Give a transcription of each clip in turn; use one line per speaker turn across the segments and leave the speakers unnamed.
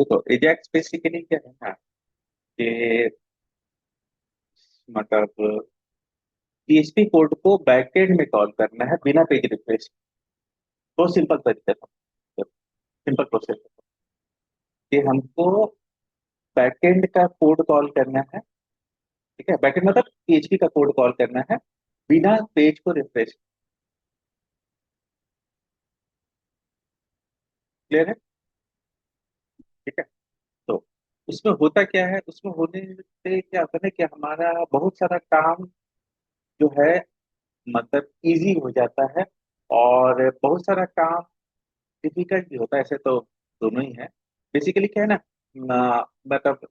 देखो Ajax basically क्या है ना कि मतलब पीएचपी कोड को बैकएंड में कॉल करना है बिना पेज रिफ्रेश। तो सिंपल तरीका था, सिंपल प्रोसेस कि हमको बैकएंड का कोड कॉल करना है। ठीक है, बैकएंड मतलब पीएचपी का कोड कॉल करना है बिना पेज को रिफ्रेश। क्लियर है? ठीक है। तो उसमें होता क्या है, उसमें होने से क्या होता है कि हमारा बहुत सारा काम जो है मतलब इजी हो जाता है, और बहुत सारा काम डिफिकल्ट भी होता है। ऐसे तो दोनों ही है। बेसिकली क्या है ना, मतलब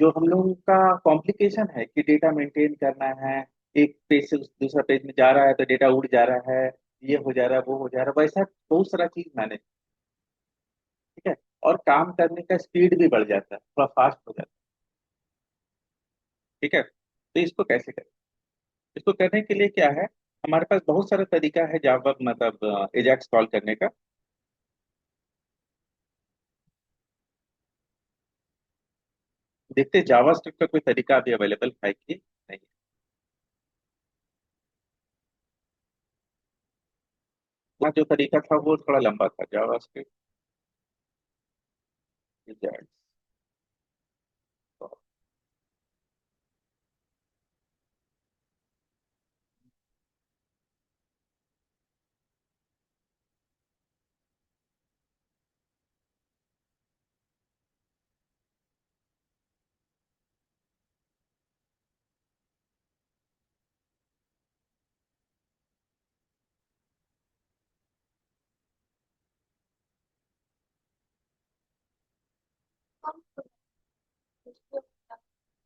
जो हम लोगों का कॉम्प्लिकेशन है कि डेटा मेंटेन करना है, एक पेज से दूसरा पेज में जा रहा है तो डेटा उड़ जा रहा है, ये हो जा रहा है वो हो जा रहा है, वैसा बहुत सारा चीज मैनेज। ठीक है। और काम करने का स्पीड भी बढ़ जाता है, थोड़ा फास्ट हो जाता है। ठीक है, तो इसको कैसे करें? इसको करने के लिए क्या है, हमारे पास बहुत सारा तरीका है जावा मतलब एजाक्स कॉल करने का। देखते जावा स्क्रिप्ट का कोई तरीका अभी अवेलेबल है कि नहीं। वहाँ जो तरीका था वो थोड़ा लंबा था, जावा स्क्रिप्ट एजाक्स।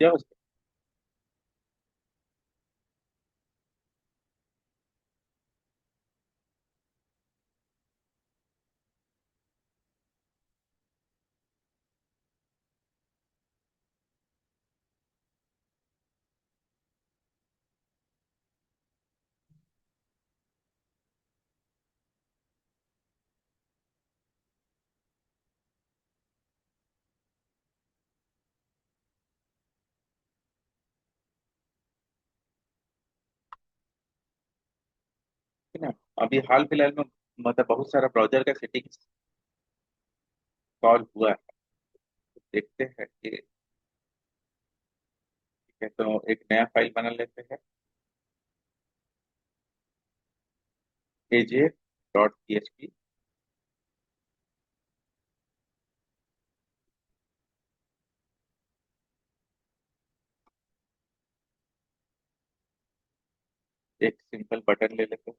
क्या है ना, अभी हाल फिलहाल में मतलब बहुत सारा ब्राउजर का सेटिंग्स कॉल हुआ है। देखते हैं कि ठीक है, तो एक नया फाइल बना लेते हैं, aj.php। एक सिंपल बटन ले लेते हैं,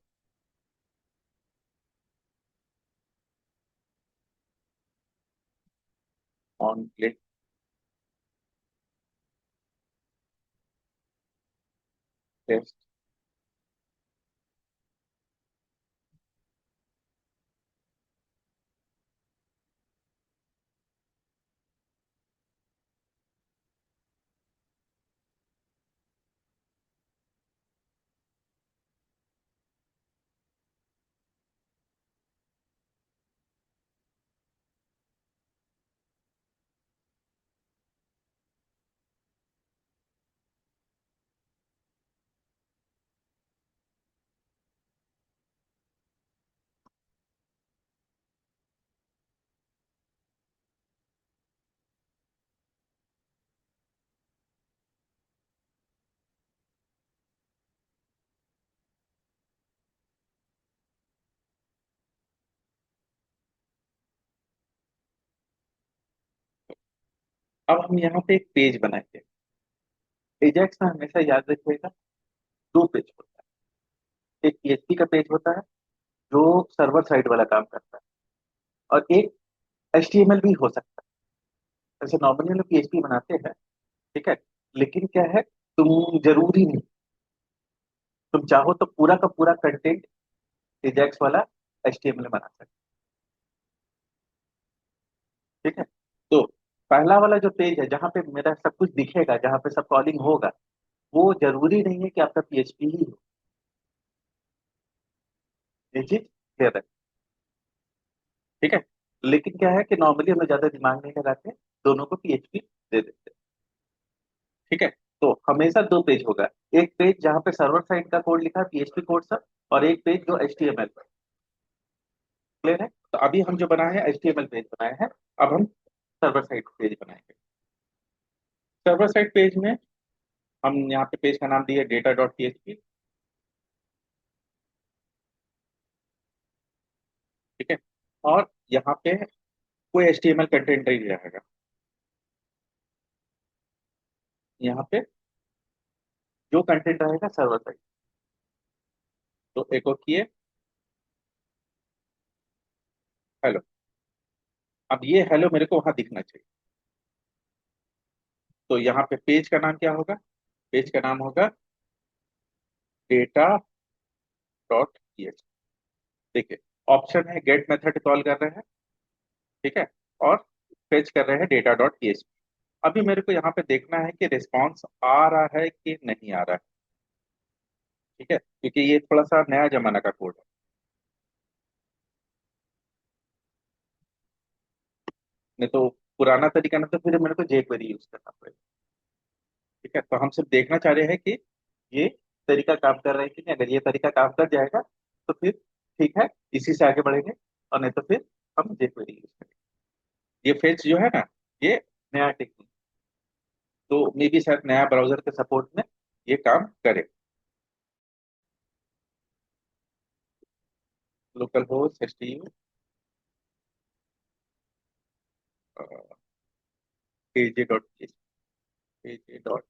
ऑन क्लिक टेस्ट। अब हम यहाँ पे एक पेज बनाएंगे। एजेक्स में हमेशा याद रखिएगा, दो पेज होता है। एक पीएचपी का पेज होता है जो सर्वर साइड वाला काम करता है, और एक एचटीएमएल भी हो सकता है। जैसे नॉर्मली लोग पीएचपी बनाते हैं, ठीक है, लेकिन क्या है, तुम जरूरी नहीं, तुम चाहो तो पूरा का पूरा कंटेंट एजेक्स वाला एचटीएमएल बना सकते। ठीक है। तो पहला वाला जो पेज है जहाँ पे मेरा सब कुछ दिखेगा, जहाँ पे सब कॉलिंग होगा, वो जरूरी नहीं है कि आपका पीएचपी ही हो। ये चीज क्लियर है? ठीक है। लेकिन क्या है कि नॉर्मली हमें ज्यादा दिमाग नहीं लगाते, दोनों को पीएचपी दे देते हैं। ठीक है। तो हमेशा दो पेज होगा, एक पेज जहाँ पे सर्वर साइड का कोड लिखा है पीएचपी कोड सब, और एक पेज जो एचटीएमएल पर। क्लियर है? तो अभी हम जो बनाए हैं एचटीएमएल पेज बनाए हैं, अब हम सर्वर साइड पेज बनाएंगे। सर्वर साइड पेज में हम यहाँ पे पेज का नाम दिया डेटा डॉट पीएचपी। ठीक है। और यहाँ पे कोई एचटीएमएल कंटेंट नहीं रहेगा, यहाँ पे जो कंटेंट रहेगा सर्वर साइड। तो एको किए हेलो। अब ये हेलो मेरे को वहां दिखना चाहिए। तो यहाँ पे पेज का नाम क्या होगा? पेज का नाम होगा डेटा डॉट पीएचपी। देखिए, ऑप्शन है गेट मेथड कॉल कर रहे हैं, ठीक है, और फेच कर रहे हैं डेटा डॉट पीएचपी। अभी मेरे को यहाँ पे देखना है कि रिस्पॉन्स आ रहा है कि नहीं आ रहा है। ठीक है, क्योंकि ये थोड़ा सा नया जमाना का कोड है। नहीं तो पुराना तरीका ना, तो फिर मेरे को जेक्वेरी यूज करना पड़ेगा। ठीक है, तो हम सिर्फ देखना चाह रहे हैं कि ये तरीका काम कर रहा है कि नहीं। अगर ये तरीका काम कर जाएगा तो फिर ठीक है, इसी से आगे बढ़ेंगे, और नहीं तो फिर हम जेक्वेरी यूज करेंगे। ये फेच जो है ना, ये नया टेक्निक, तो मे बी शायद नया ब्राउजर के सपोर्ट में ये काम करे। लोकल होस्ट एचटीयू एजे डॉट एजे डॉट।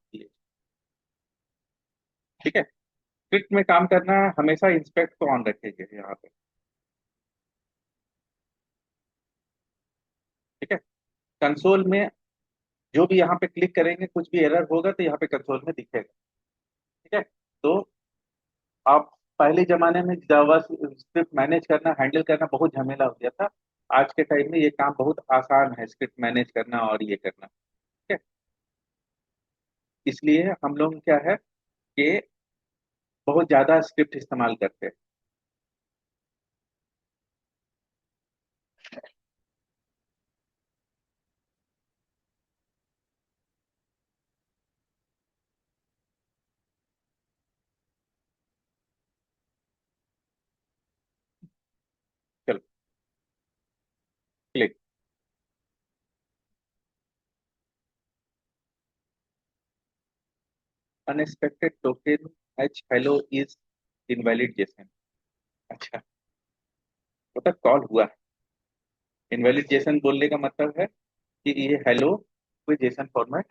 ठीक है। स्क्रिप्ट में काम करना हमेशा इंस्पेक्ट को ऑन रखेंगे यहाँ पे। ठीक है। कंसोल में जो भी यहाँ पे क्लिक करेंगे कुछ भी एरर होगा तो यहाँ पे कंसोल में दिखेगा। ठीक है। तो आप पहले जमाने में जावा स्क्रिप्ट मैनेज करना हैंडल करना बहुत झमेला हो गया था। आज के टाइम में ये काम बहुत आसान है, स्क्रिप्ट मैनेज करना और ये करना। ठीक है। इसलिए हम लोग क्या है कि बहुत ज्यादा स्क्रिप्ट इस्तेमाल करते हैं। चलो, click. Unexpected token H hello is invalid Jason. अच्छा, मतलब कॉल हुआ है। इनवैलिड जेसन बोलने का मतलब है कि ये हेलो कोई जेसन फॉर्मेट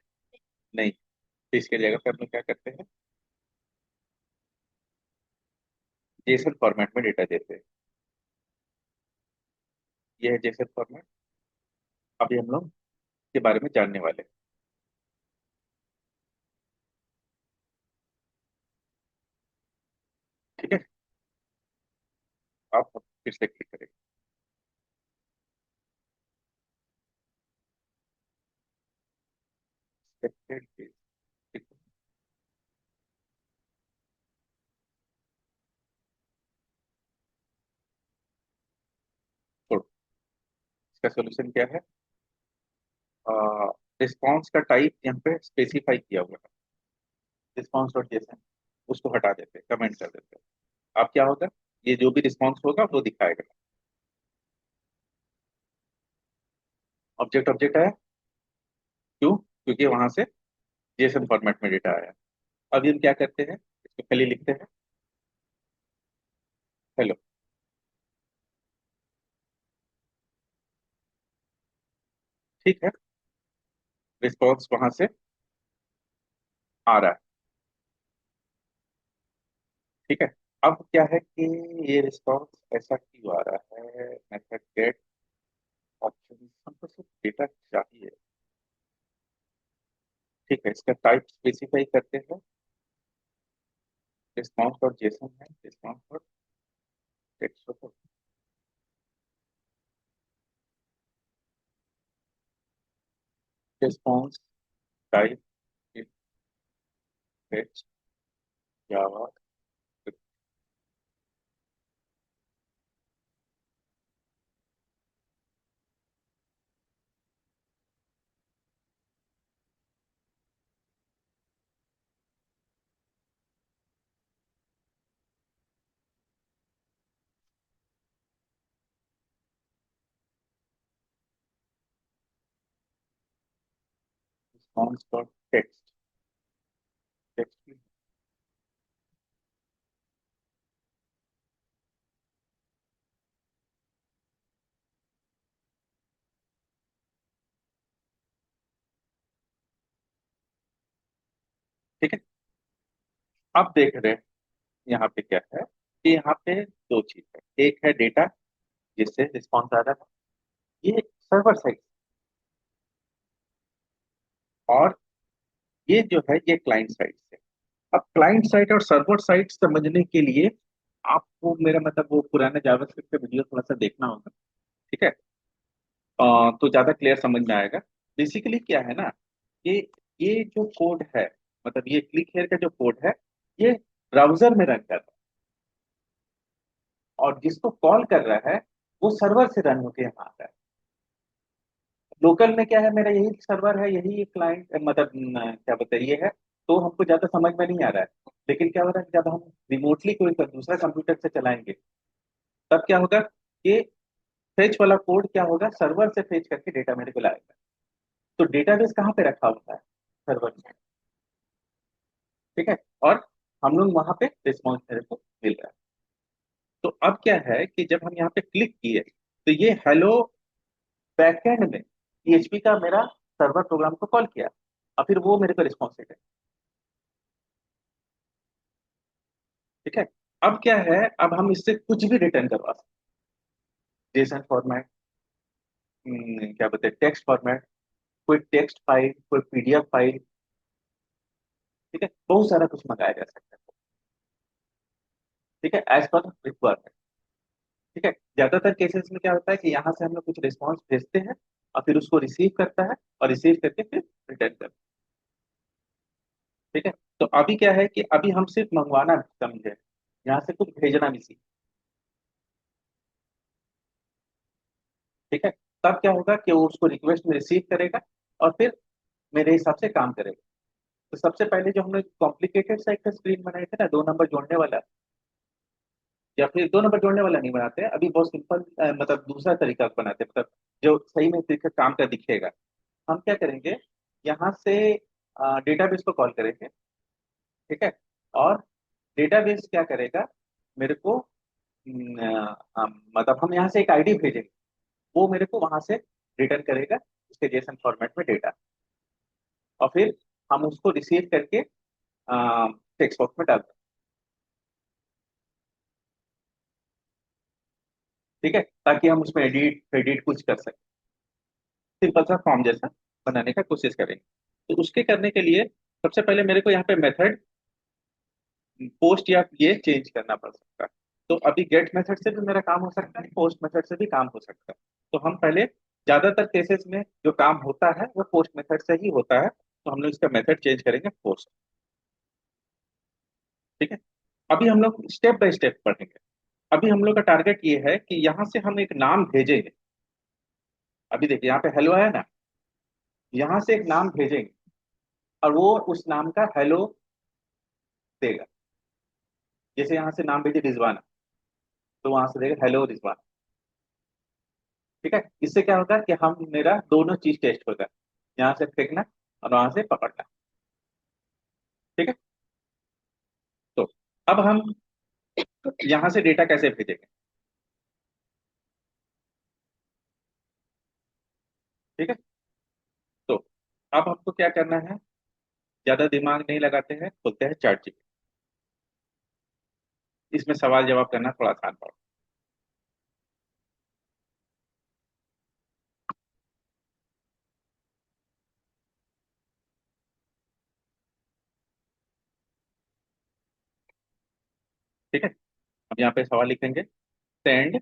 नहीं। तो इसके जगह पे हम लोग क्या करते हैं, जेसन फॉर्मेट में डेटा देते हैं। ये है जेसन फॉर्मेट। अभी हम लोग के बारे में जानने वाले हैं। ठीक है। आप फिर से क्लिक करेंगे। Expected is- ठीक है, छोड़ो। इसका सोल्यूशन क्या है? रिस्पॉन्स का टाइप यहाँ पे स्पेसिफाई किया हुआ है, रिस्पॉन्स डॉट जेसन। उसको हटा देते हैं, कमेंट कर देते हैं। अब क्या होगा, ये जो भी रिस्पॉन्स होगा वो दिखाएगा। ऑब्जेक्ट ऑब्जेक्ट आया, क्यों? क्योंकि वहां से जेसन फॉर्मेट में डेटा आया। अभी हम क्या करते हैं, इसको खाली लिखते हैं हेलो। ठीक है, रिस्पॉन्स वहां से आ रहा है। ठीक है। अब क्या है कि ये रिस्पॉन्स ऐसा क्यों आ रहा है? मेथड गेट ऑप्शन, हमको सिर्फ डेटा चाहिए। ठीक है, इसका टाइप स्पेसिफाई करते हैं। रिस्पॉन्स और जेसन है, रिस्पॉन्स और text. Response type text Java. Response dot text. Text. ठीक है। अब देख रहे हैं यहाँ पे क्या है कि यहाँ पे दो चीज है, एक है डेटा जिससे रिस्पॉन्स आ रहा है, ये सर्वर साइड, और ये जो है ये क्लाइंट साइड से। अब क्लाइंट साइड और सर्वर साइड समझने के लिए आपको मेरा मतलब वो पुराना जावास्क्रिप्ट का वीडियो थोड़ा सा देखना होगा। ठीक है। तो ज्यादा क्लियर समझ में आएगा। बेसिकली क्या है ना कि ये जो कोड है, मतलब ये क्लिक हेयर का जो कोड है, ये ब्राउजर में रन कर रहा है, और जिसको कॉल कर रहा है वो सर्वर से रन होके यहाँ आ रहा है। लोकल में क्या है, मेरा यही सर्वर है, यही क्लाइंट मतलब क्या बताइए है, तो हमको ज्यादा समझ में नहीं आ रहा है। लेकिन क्या हो रहा है, जब हम रिमोटली कोई दूसरा कंप्यूटर से चलाएंगे तब क्या होगा कि फेच वाला कोड क्या होगा, सर्वर से फेच करके डेटा मेरे को लाएगा। तो डेटाबेस कहाँ पे रखा होता है, सर्वर में। ठीक है। और हम लोग वहां पे रिस्पॉन्स मेरे को मिल रहा है। तो अब क्या है कि जब हम यहाँ पे क्लिक किए तो ये हेलो बैकएंड में पीएचपी का मेरा सर्वर प्रोग्राम को कॉल किया, और फिर वो मेरे को रिस्पॉन्स देगा। ठीक है। अब क्या है, अब हम इससे कुछ भी रिटर्न करवा सकते हैं, जेसन फॉर्मेट, क्या बोलते हैं टेक्स्ट फॉर्मेट, कोई टेक्स्ट फाइल, कोई पीडीएफ फाइल। ठीक है, बहुत सारा कुछ मंगाया जा सकता है। ठीक है, एज पर रिक्वायरमेंट। ठीक है। ज्यादातर केसेस में क्या होता है कि यहाँ से हम लोग कुछ रिस्पॉन्स भेजते हैं, और फिर उसको रिसीव करता है, और रिसीव करके फिर रिटर्न करता है। ठीक है। तो अभी क्या है कि अभी हम सिर्फ मंगवाना समझे, यहाँ से कुछ भेजना भी सीख। ठीक है। तब क्या होगा कि वो उसको रिक्वेस्ट में रिसीव करेगा, और फिर मेरे हिसाब से काम करेगा। तो सबसे पहले जो हमने कॉम्प्लिकेटेड सा एक स्क्रीन बनाए थे ना, 2 नंबर जोड़ने वाला, या फिर 2 नंबर जोड़ने वाला नहीं बनाते हैं, अभी बहुत सिंपल मतलब दूसरा तरीका बनाते हैं, मतलब जो सही में तरीका काम का दिखेगा। हम क्या करेंगे, यहाँ से डेटाबेस को कॉल करेंगे। ठीक है। और डेटाबेस क्या करेगा, मेरे को मतलब हम यहाँ से एक आईडी भेजेंगे, वो मेरे को वहां से रिटर्न करेगा उसके जेसन फॉर्मेट में डेटा, और फिर हम उसको रिसीव करके टेक्स्ट बॉक्स में डाल दें। ठीक है, ताकि हम उसमें एडिट एडिट कुछ कर सकें, सिंपल सा फॉर्म जैसा बनाने का कोशिश करेंगे। तो उसके करने के लिए सबसे पहले मेरे को यहाँ पे मेथड पोस्ट या ये चेंज करना पड़ सकता है। तो अभी गेट मेथड से भी मेरा काम हो सकता है, पोस्ट मेथड से भी काम हो सकता है। तो हम पहले, ज्यादातर केसेस में जो काम होता है वो पोस्ट मेथड से ही होता है, तो हम लोग इसका मेथड चेंज करेंगे पोस्ट। ठीक है। अभी हम लोग स्टेप बाय स्टेप पढ़ेंगे। अभी हम लोग का टारगेट ये है कि यहाँ से हम एक नाम भेजेंगे। अभी देखिए यहाँ पे हेलो है ना, यहाँ से एक नाम भेजेंगे, और वो उस नाम का हेलो देगा। जैसे यहाँ से नाम भेजे रिजवाना, तो वहां से देगा हेलो रिजवाना। ठीक है। इससे क्या होगा कि हम मेरा दोनों चीज टेस्ट होगा, यहाँ से फेंकना और वहां से पकड़ना। ठीक है। तो अब हम यहाँ से डेटा कैसे भेजेंगे। ठीक है। तो अब हमको क्या करना है, ज्यादा दिमाग नहीं लगाते हैं, बोलते हैं चैट जीपीटी। इसमें सवाल जवाब करना थोड़ा आसान पड़ा। ठीक है। अब यहाँ पे सवाल लिखेंगे, send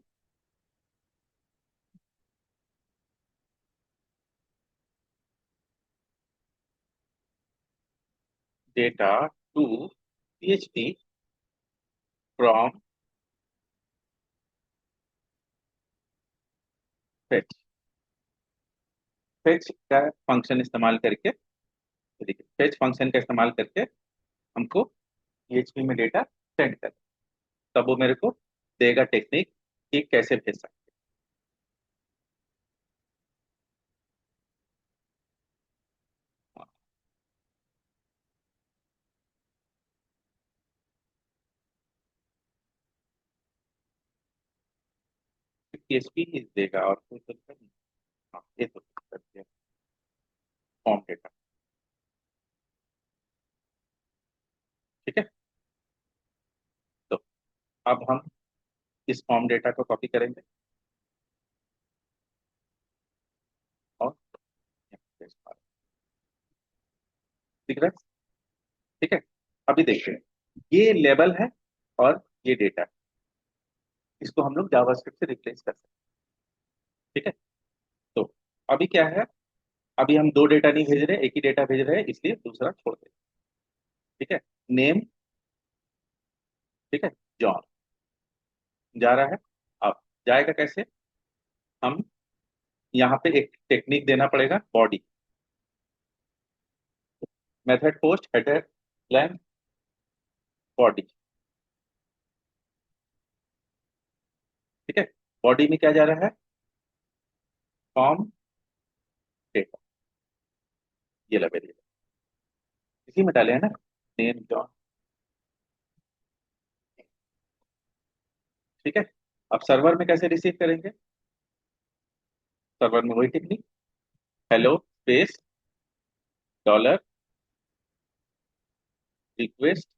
data to PHP from fetch. Fetch का फंक्शन इस्तेमाल करके, देखिए फेच फंक्शन का इस्तेमाल करके हमको पीएचपी में डेटा सेंड कर, तब वो मेरे को देगा टेक्निक कि कैसे भेज सकते हैं। पीएचपी ही देगा और कोई तो नहीं। हाँ ये तो कर दिया फॉर्म डेटा। ठीक है। तो अब हम इस फॉर्म डेटा को कॉपी करेंगे और यहाँ पे paste मारेंगे। दिख रहा है? ठीक है। अभी देखते हैं, ये लेबल है और ये डेटा है। इसको हम लोग जावास्क्रिप्ट से रिप्लेस कर सकते हैं। ठीक है। तो अभी क्या है, अभी हम दो डेटा नहीं भेज रहे, एक ही डेटा भेज रहे हैं, इसलिए दूसरा छोड़ दें। ठीक है। नेम, ठीक है, जॉन जा रहा है। अब जाएगा कैसे, हम यहाँ पे एक टेक्निक देना पड़ेगा, body method post header length body. ठीक है। बॉडी में क्या जा रहा है, फॉर्म डेटा, ये ला वेरिएबल इसी में डाले हैं ना, नेम जॉन। ठीक है। अब सर्वर में कैसे रिसीव करेंगे, सर्वर में वही technique, hello space dollar request.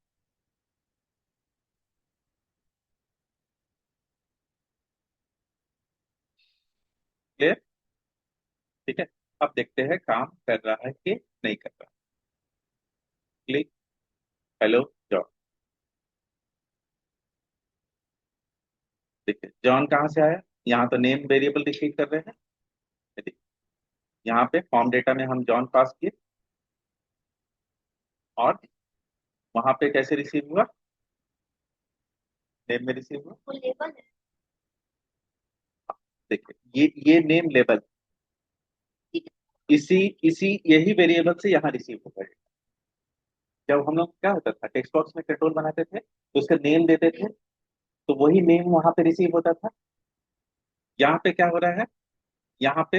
Clear. ठीक है। अब देखते हैं काम कर रहा है कि नहीं कर रहा। Click hello John. देखिए जॉन कहाँ से आया, यहाँ तो नेम वेरिएबल रिसीव कर रहे हैं। ये देखिए, यहाँ पे फॉर्म डेटा में हम जॉन पास किए और वहां पे कैसे रिसीव हुआ, नेम में रिसीव हुआ। वो लेबल है। देखिए ये नेम लेबल, इसी इसी यही वेरिएबल से यहाँ रिसीव होगा। जब हम लोग क्या होता था, टेक्स्ट बॉक्स में कंट्रोल बनाते थे तो उसका नेम देते थे, तो वही नेम वहां पे रिसीव होता था। यहाँ पे क्या हो रहा है, यहाँ पे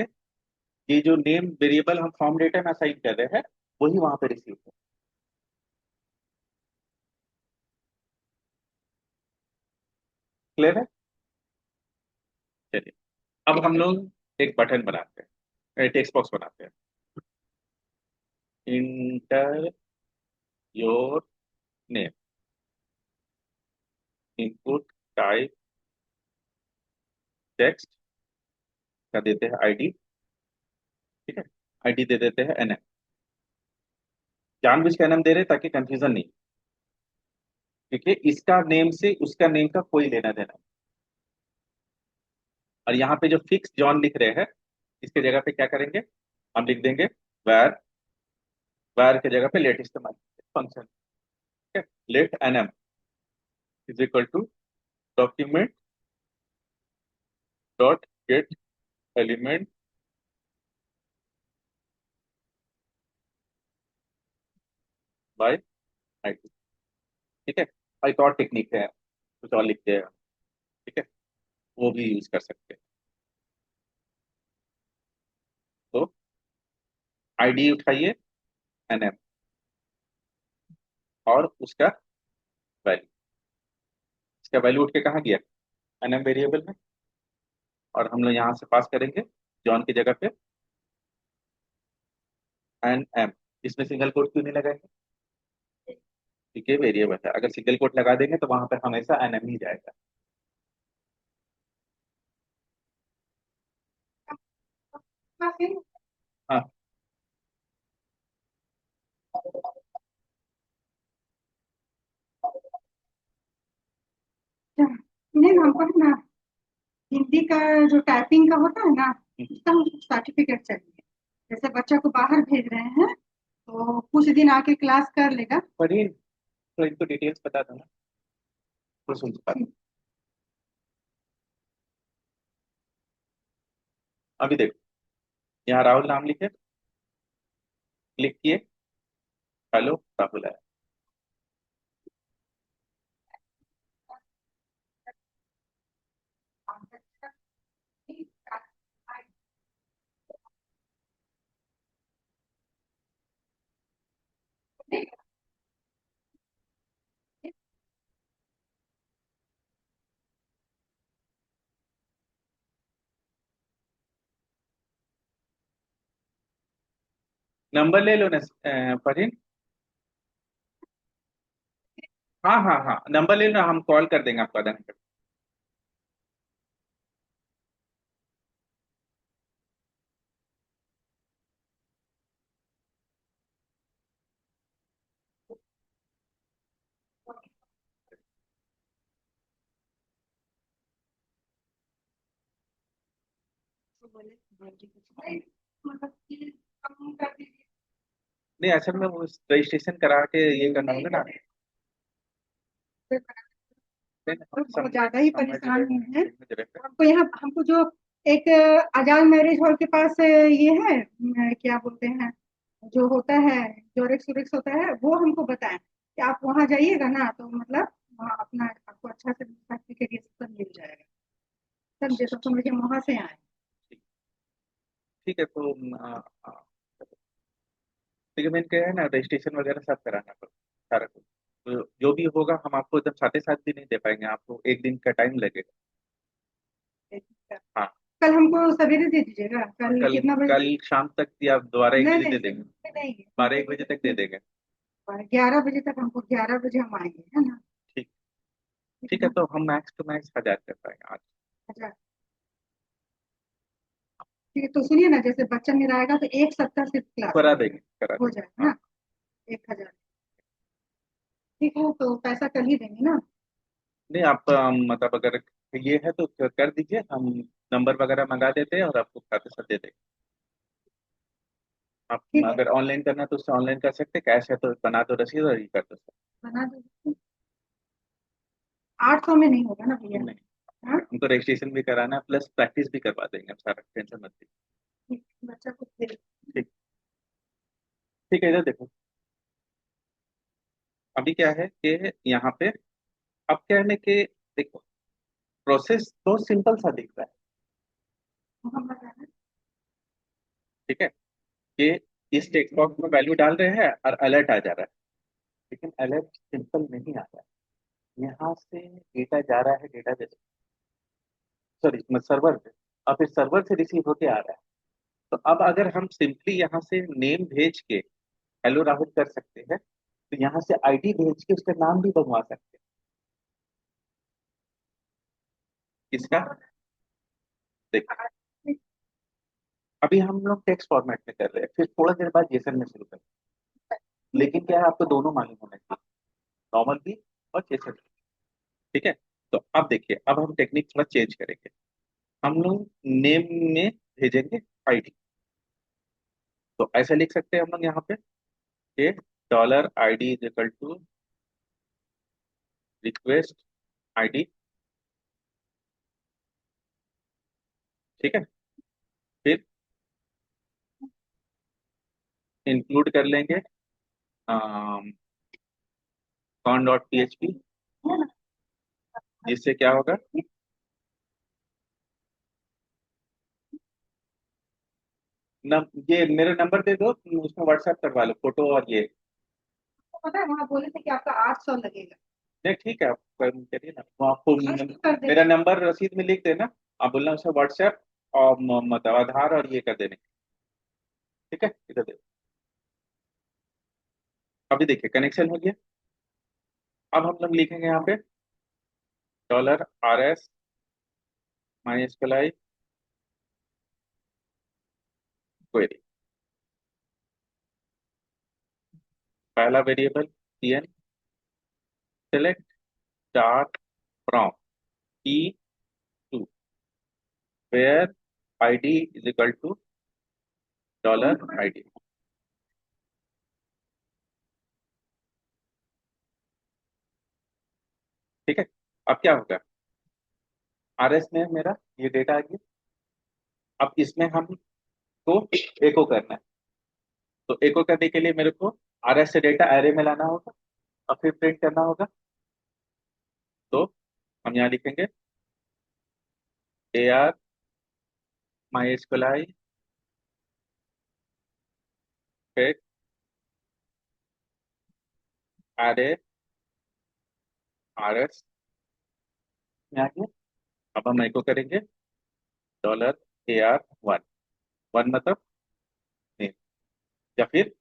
ये जो नेम वेरिएबल हम फॉर्म डेटा में असाइन कर रहे हैं, वही वहां पे रिसीव हो। क्लियर है। चलिए अब हम लोग एक बटन बनाते हैं, टेक्स्ट बॉक्स बनाते हैं। Inter your name, input type text का देते हैं आईडी। ठीक है। आईडी दे देते हैं एनएम, जानबूझ के एनएम दे रहे हैं ताकि कंफ्यूजन नहीं, क्योंकि इसका नेम से उसका नेम का कोई लेना देना नहीं। और यहाँ पे जो फिक्स जॉन लिख रहे हैं, इसके जगह पे क्या करेंगे, हम लिख देंगे वैर, वैर के जगह पे लेट इस्तेमाल फंक्शन। ठीक है। Let NM is equal to document dot get element by ID. ठीक है। और एक और टेक्निक है, कुछ और लिखते हैं। ठीक है। वो भी यूज कर सकते हैं। तो आईडी उठाइए, एनएम, और उसका वैल्यू, इसका वैल्यू उठ के कहाँ गया, एनएम वेरिएबल में। और हम लोग यहाँ से पास करेंगे जॉन की जगह पे एन एम। इसमें सिंगल कोट क्यों नहीं लगाएंगे, क्योंकि वेरिएबल है, अगर सिंगल कोट लगा देंगे तो वहां पे हमेशा एन एम ही जाएगा। हाँ।
नहीं हमको है ना, हिंदी का जो टाइपिंग का होता है ना, उसका हमको सर्टिफिकेट चाहिए। जैसे बच्चा को बाहर भेज रहे हैं तो कुछ दिन आके क्लास कर लेगा।
पढ़िए, तो इनको डिटेल्स बता दो ना, तो सुन पाते। अभी देखो, यहाँ राहुल नाम लिखे, क्लिक किए, हेलो राहुल आया। नंबर ले लो ना फरहीन। हाँ हाँ हाँ, नंबर ले लो, हम कॉल कर देंगे आपको आधा घंटे
तो बोले हाँ ठीक है, भाई मतलब कि कम कर दीजिए।
में। नहीं, असल में वो रजिस्ट्रेशन करा के ये करना होगा ना।
बहुत ज्यादा ही
समझ
परेशान
रहे
हुए
हैं,
हैं।
समझ रहे हैं।
हमको यहाँ हमको जो एक आजाद मैरिज हॉल के पास ये है, क्या बोलते हैं, जो होता है, जोरेक्स वोरेक्स होता है, वो हमको बताएं कि आप वहाँ जाइएगा ना तो मतलब वहाँ अपना आपको अच्छा से सर्टिफिकेट ये सब मिल जाएगा। समझे, तो समझे वहां से आए।
ठीक। ठीक है, तो ठीक है, मैंने कहा है ना, रजिस्ट्रेशन वगैरह सब कराना पड़ेगा, सारा कुछ। तो जो भी होगा हम आपको एकदम साथ साथ भी नहीं दे पाएंगे, आपको एक दिन का टाइम लगेगा। हाँ।
कल हमको सवेरे दे दीजिएगा,
और
कल
कल
कितना बजे
कल शाम तक या दोबारा एक
नहीं
बजे
नहीं
दे देंगे।
नहीं
12-1 बजे तक दे देंगे।
11 बजे तक, हमको 11 बजे हम आएंगे, है ना?
ठीक।
ठीक है
ठीक है,
ना?
तो हम मैक्स टू मैक्स 1000 कर पाएंगे आज।
अच्छा ठीक है, तो सुनिए ना, जैसे बच्चा मेरा आएगा तो 170 सिर्फ क्लास
करा
का
देंगे, करा
हो
देंगे,
जाएगा
हाँ।
ना? 1,000। ठीक है, तो पैसा कल ही देंगे ना?
नहीं, आप मतलब अगर ये है तो कर दीजिए, हम नंबर वगैरह मंगा देते हैं और आपको खाते साथ दे देंगे। आप
ठीक है,
अगर ऑनलाइन करना है तो उससे ऑनलाइन कर सकते हैं, कैश है तो बना दो रसीद और ये कर दो सर।
बना दो। 800 में नहीं होगा ना भैया?
नहीं,
हाँ
हमको रजिस्ट्रेशन भी कराना है प्लस प्रैक्टिस भी करवा देंगे, आप सारा टेंशन मत लीजिए।
ठीक, बच्चा को दे।
ठीक। ठीक है, इधर देखो। अभी क्या है कि यहाँ पे अब क्या है ना कि देखो, प्रोसेस तो सिंपल सा दिख रहा है।
वहाँ बताना।
ठीक है, कि इस टेक्स्ट बॉक्स में वैल्यू डाल रहे हैं और अलर्ट आ जा रहा है। लेकिन अलर्ट सिंपल नहीं आ रहा है, यहाँ से डेटा जा रहा है, डेटा जैसे, सॉरी, सर्वर पे, और फिर सर्वर से रिसीव होके आ रहा है। तो अब अगर हम सिंपली यहाँ से नेम भेज के हेलो राहुल कर सकते हैं, तो यहाँ से आईडी भेज के उसका नाम भी बनवा सकते हैं। किसका? देखो, अभी हम लोग टेक्स्ट फॉर्मेट में कर रहे हैं, फिर थोड़ा देर बाद जेसन में शुरू करें। लेकिन क्या है, आपको दोनों मालूम होना चाहिए, नॉर्मल भी और जेसन भी। ठीक है, तो अब देखिए, अब हम टेक्निक थोड़ा चेंज करेंगे। हम लोग नेम में भेजेंगे आईडी। तो ऐसा लिख सकते हैं हम लोग यहाँ पे कि $ID is equal to request ID. ठीक है, फिर इंक्लूड कर लेंगे con dot P H P, जिससे क्या होगा, ये मेरा नंबर दे दो, उसमें व्हाट्सएप करवा लो फोटो और ये।
पता है वहाँ बोले थे कि आपका 800 लगेगा।
नहीं ठीक है, आप करिए ना, वो आपको
आज तो कर
मेरा
देंगे।
नंबर रसीद में लिख देना। आप बोलना उसे व्हाट्सएप और मतलब आधार और ये कर देने। ठीक है, इधर देखो, अभी देखिए कनेक्शन हो गया। अब हम लोग लिखेंगे यहाँ पे $RS my square I query. पहला variable cn, select start from E2 where ID is equal to $ID। ठीक है, अब क्या होगा, RS में मेरा ये डेटा आ गया। अब इसमें हमको एको करना है। तो एको करने के लिए मेरे को RS से डेटा एरे में लाना होगा और फिर प्रिंट करना होगा। तो हम यहाँ लिखेंगे AR माई स्क्वायर आई फिर एरे RS में आ गया। अब हम एको करेंगे $AR1, वन मतलब नेम। या फिर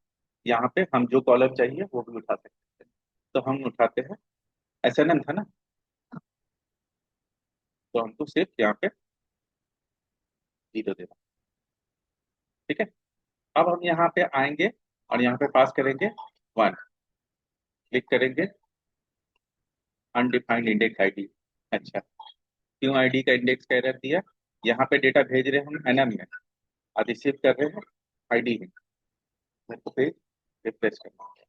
यहाँ पे हम जो कॉलम चाहिए वो भी उठा सकते हैं। तो हम उठाते हैं, SNM था ना, तो हमको सिर्फ यहाँ पे 0 देना। ठीक है। अब हम यहाँ पे आएंगे और यहाँ पे पास करेंगे 1, क्लिक करेंगे अनडिफाइंड इंडेक्स आईडी। अच्छा, क्यों आईडी का इंडेक्स का एरर दिया? यहाँ पे डेटा भेज रहे हैं हम NM में और रिसीव कर रहे हैं आईडी में। मेरे को पेज रिफ्रेश करना है।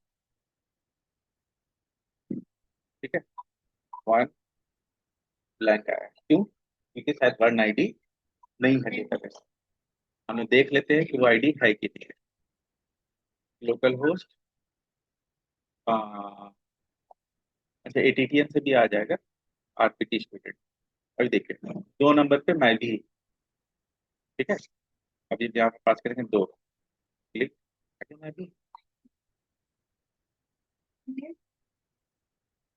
ठीक है, 1 ब्लैंक आया, क्यों? क्योंकि शायद वन आईडी नहीं है डेटाबेस। हम देख लेते हैं कि वो आईडी है कि नहीं है। लोकल होस्ट, अच्छा ATTN से भी आ जाएगा, RPT स्टूडेंट। अभी देखिए 2 नंबर पे मैं भी। ठीक है, अभी यहाँ पे पास करेंगे 2, क्लिक, अभी मैं भी।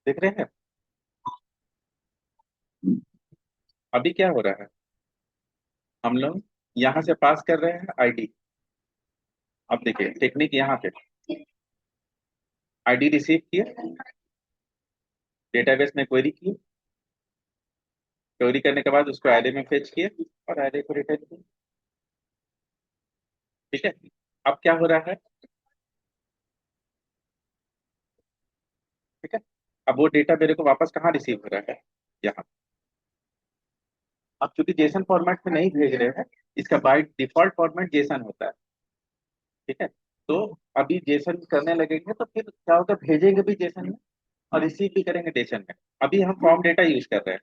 देख रहे हैं अभी क्या हो रहा है? हम लोग यहाँ से पास कर रहे हैं आईडी। अब देखिए टेक्निक यहाँ पे, आईडी रिसीव किए, डेटाबेस में क्वेरी की, क्वेरी करने के बाद उसको एरे में फेच किए और एरे को रिटर्न किए। ठीक है, अब क्या हो रहा है? ठीक है, अब वो डेटा मेरे को वापस कहाँ रिसीव हो रहा है? यहाँ। अब चूंकि जेसन फॉर्मेट में नहीं भेज रहे हैं, इसका बाय डिफॉल्ट फॉर्मेट जेसन होता है। ठीक है, तो अभी जेसन करने लगेंगे तो फिर क्या होगा, भेजेंगे भी जेसन में और रिसीव भी करेंगे जेसन में। अभी हम फॉर्म डेटा यूज कर रहे हैं।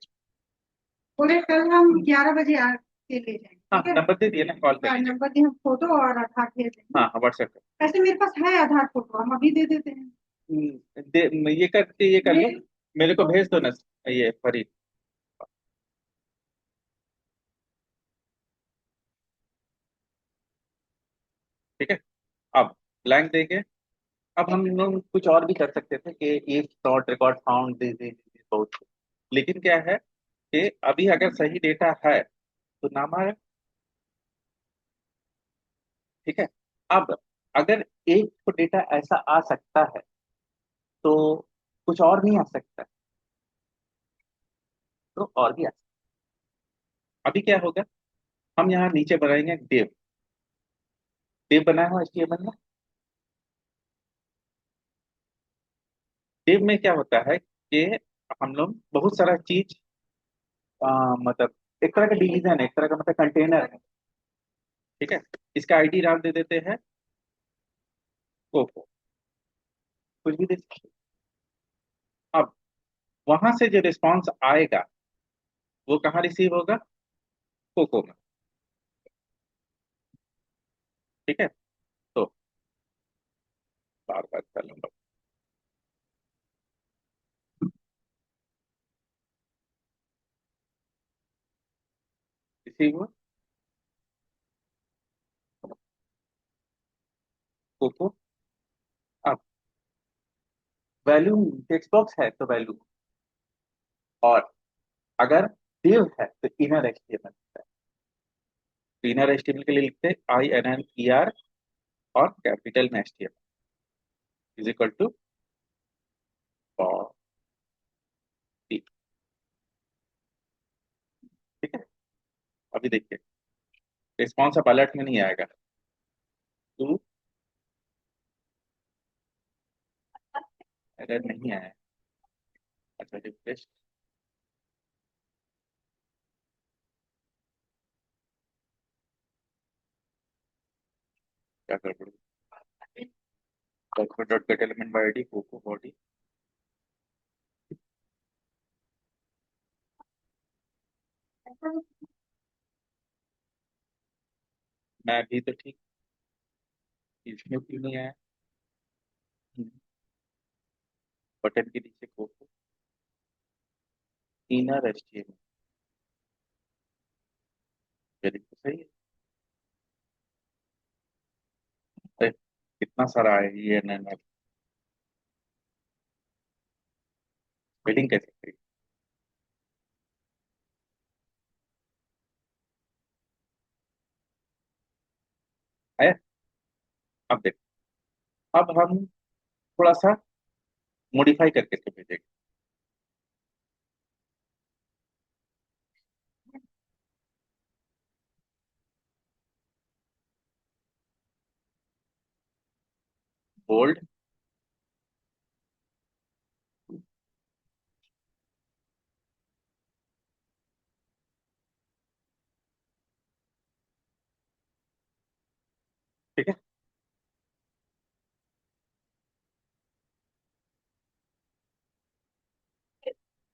बोले कल हम 11 बजे आके ले जाएंगे,
हाँ,
ठीक है।
नंबर दे दिए ना, कॉल कर
हाँ,
लीजिए।
नंबर दिए, हम फोटो और आधार भेज देंगे।
हाँ हाँ, व्हाट्सएप
ऐसे मेरे पास है आधार फोटो, हम अभी दे देते हैं।
ये कर लो, मेरे को भेज दो ना, ये फरीद। ठीक है, अब ब्लैंक देंगे। अब हम लोग कुछ और भी कर सकते थे कि if dot record found this बहुत, लेकिन क्या है कि अभी अगर सही डेटा है तो नाम आए। ठीक है, अब अगर एक तो डेटा ऐसा आ सकता है तो कुछ और नहीं आ सकता, तो और भी आ सकता। अभी क्या होगा, हम यहाँ नीचे बनाएंगे डेव। डेव बनाया हुआ HTML में। डेव में क्या होता है कि हम लोग बहुत सारा चीज, मतलब एक तरह का डिवीजन है, एक तरह का मतलब कंटेनर है। ठीक है, इसका आईडी नाम दे देते हैं कोको, कुछ भी दे सकते हैं। अब वहां से जो रिस्पॉन्स आएगा वो कहाँ रिसीव होगा? कोको में। ठीक है, तो बार बार कर लूंगा, रिसीव हुआ कोको। अब वैल्यू टेक्स्ट बॉक्स है तो वैल्यू, और अगर div है तो इनर एचटीएमएल है। तो इनर एचटीएमएल के लिए लिखते हैं INNER और कैपिटल में HTML is equal to body. ठीक है, अभी देखिए रिस्पॉन्स अब अलर्ट में नहीं आएगा। टू एरर नहीं आया। अच्छा, रिफ्रेश, क्या गड़बड़? Document dot get element by ID कोको बॉडी। मैं भी तो ठीक, इसमें क्यों नहीं आया? बटन के नीचे कोको इनर एचटीएमएल, वेरी तो सही है। अरे कितना सारा है ये एन स्पेलिंग कैसे करें? आया, अब देखो अब हम थोड़ा सा मॉडिफाई करके इसको भेजेंगे। बोल्ड। ठीक है।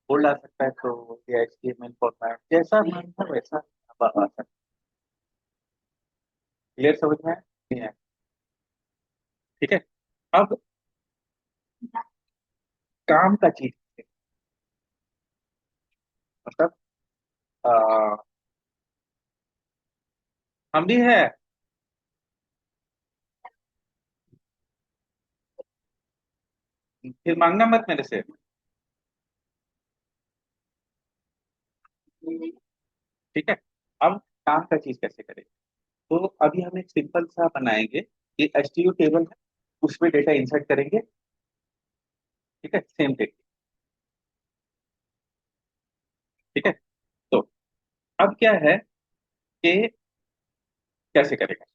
बोल्ड आ सकता है तो ये HTML फॉर्मेट जैसा मन है वैसा अब आ सकता है। क्लियर समझ में नहीं है? ठीक है। अब काम का चीज है, मतलब आ, हम भी है। फिर मांगना मत मेरे से। ठीक है। अब काम का चीज कैसे करें? तो अभी हम एक सिंपल सा बनाएंगे। ये एचटीयू टेबल है, उसमें डेटा इंसर्ट करेंगे। ठीक है, सेम टेक्निक। ठीक है। तो अब क्या है कि कैसे करेगा?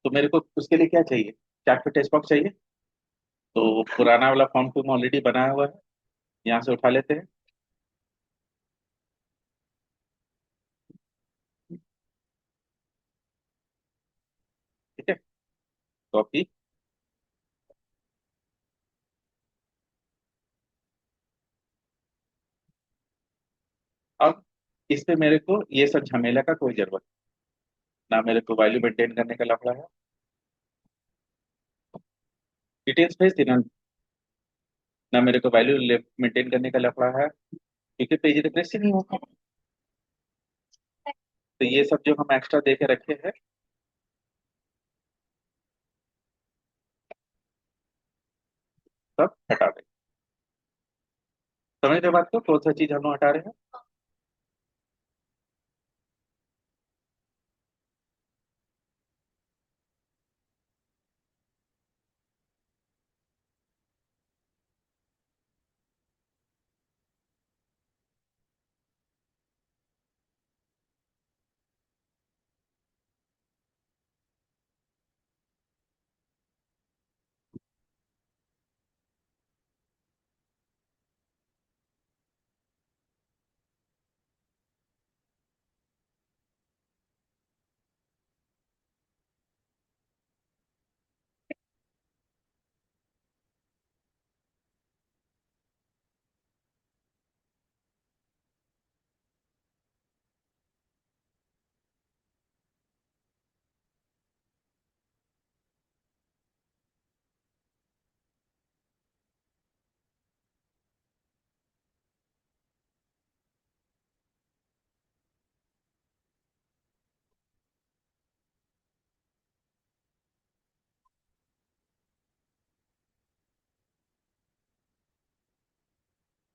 तो मेरे को उसके लिए क्या चाहिए? चार्ट पे टेक्स्ट बॉक्स चाहिए। तो पुराना वाला फॉर्म तुम ऑलरेडी बनाया हुआ है, यहाँ से उठा लेते हैं। ठीक है। कॉपी। अब इस पे मेरे को ये सब झमेला का कोई जरूरत ना, मेरे को वैल्यू मेंटेन करने का लफड़ा है। डिटेल्स भेज देना, ना मेरे को वैल्यू मेंटेन करने का लफड़ा है, क्योंकि पेज रिफ्रेश ही नहीं होगा। तो ये सब जो हम एक्स्ट्रा दे के रखे हैं, सब हटा दें। समझ रहे बात को? कौन सा चीज हम लोग हटा रहे हैं?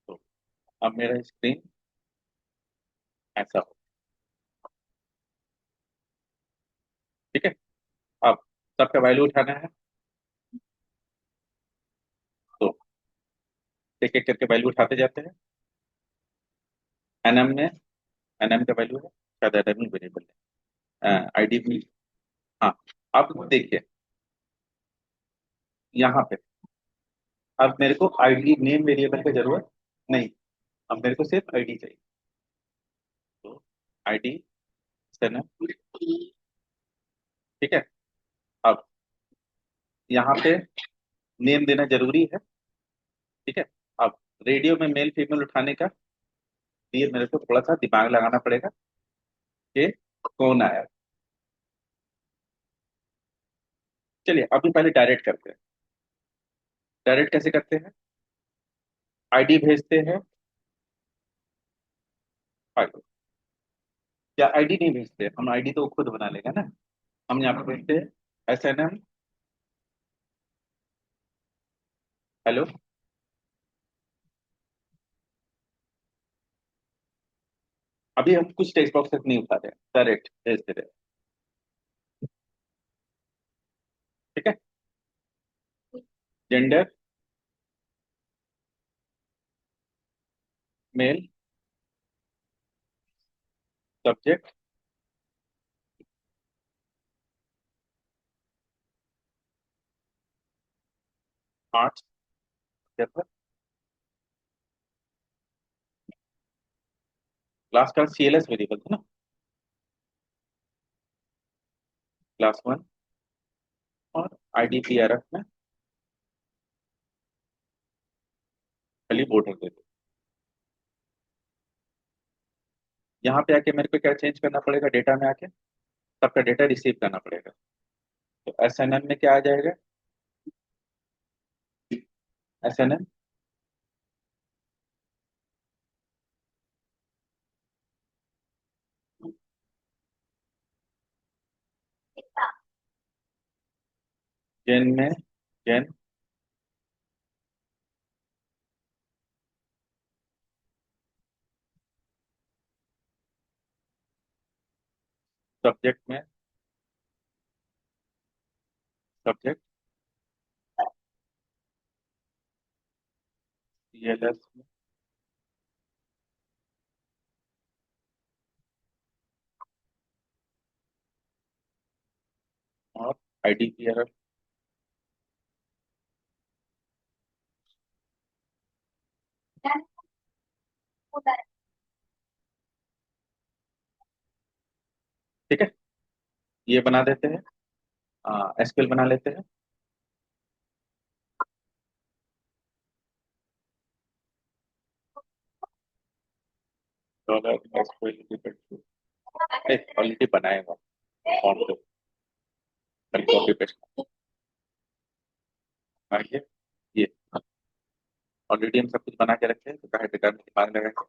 तो अब मेरा स्क्रीन ऐसा हो। ठीक है। अब सबका वैल्यू उठाना है, तो एक एक करके वैल्यू उठाते जाते हैं। एनएम में, एनएम का वैल्यू है, शायद एनएम वेरिएबल है, आईडी भी। हाँ। अब देखिए यहाँ पे, अब मेरे को आईडी नेम वेरिएबल की जरूरत नहीं, अब मेरे को सिर्फ आईडी चाहिए। तो आईडी एनएम। ठीक है। अब यहाँ पे नेम देना जरूरी है। ठीक है। अब रेडियो में मेल फीमेल उठाने का लिए मेरे को थोड़ा सा दिमाग लगाना पड़ेगा कि कौन आया। चलिए अभी पहले डायरेक्ट करते हैं। डायरेक्ट कैसे करते हैं? आईडी भेजते हैं फाइल, या आईडी नहीं भेजते, हम आईडी तो खुद बना लेगा ना। हम यहाँ पे भेजते हैं SNM। हेलो। अभी हम कुछ टेक्स्ट बॉक्स तक नहीं उठा रहे, डायरेक्ट भेजते रहे। Gender male, subject arts, paper, class का CLS वेरिएबल था ना, क्लास 1, और IDPRF में खाली बॉर्डर दे दो। यहाँ पे आके मेरे को क्या चेंज करना पड़ेगा, डेटा में आके सबका डेटा रिसीव करना पड़ेगा। तो SNN में क्या आ जाएगा, SNN जेन में, जेन सब्जेक्ट में, सब्जेक्ट CLS में, और IDPRF। ठीक है, ये बना देते हैं, SQL बना लेते हैं। डॉलर SQL ऑलरेडी बनाएगा फॉर्म को, कल कॉपी पेस्ट आइए, ये ऑलरेडी हम सब कुछ बना के रखे हैं, तो कहे डेटा में दिमाग लगाएंगे।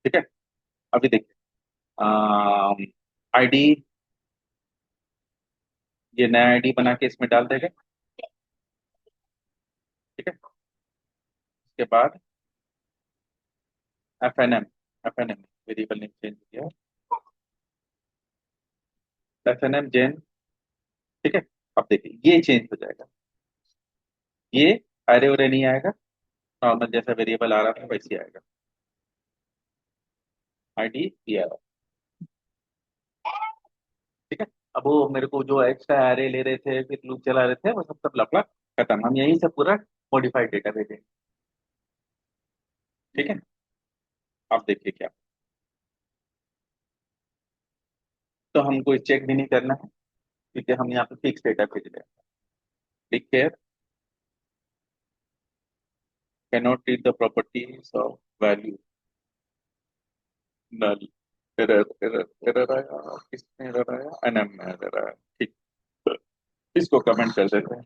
ठीक है, अभी देखिए, ID, ये नया ID बना के इसमें डाल देगा। ठीक है, उसके बाद FNM वेरिएबल नेम चेंज किया, FNM जेन। ठीक है, अब देखिए ये चेंज हो जाएगा, ये अरे उरे नहीं आएगा, नॉर्मल जैसा वेरिएबल आ रहा था वैसे आएगा, IDPRF। ठीक है, अब वो मेरे को जो एक्स्ट्रा एरे ले रहे थे, फिर लूप चला रहे थे, वो सब सब लफड़ा खत्म, हम यहीं से पूरा मॉडिफाइड डेटा भेजेंगे। ठीक है, अब देखिए क्या, तो हमको चेक भी नहीं करना है, क्योंकि हम यहाँ पे फिक्स डेटा भेज रहे हैं। Take care, cannot read the properties of value, null, error error error आया, किसमें एरर आया, NM में एरर आया। ठीक, तो इसको कमेंट कर देते हैं,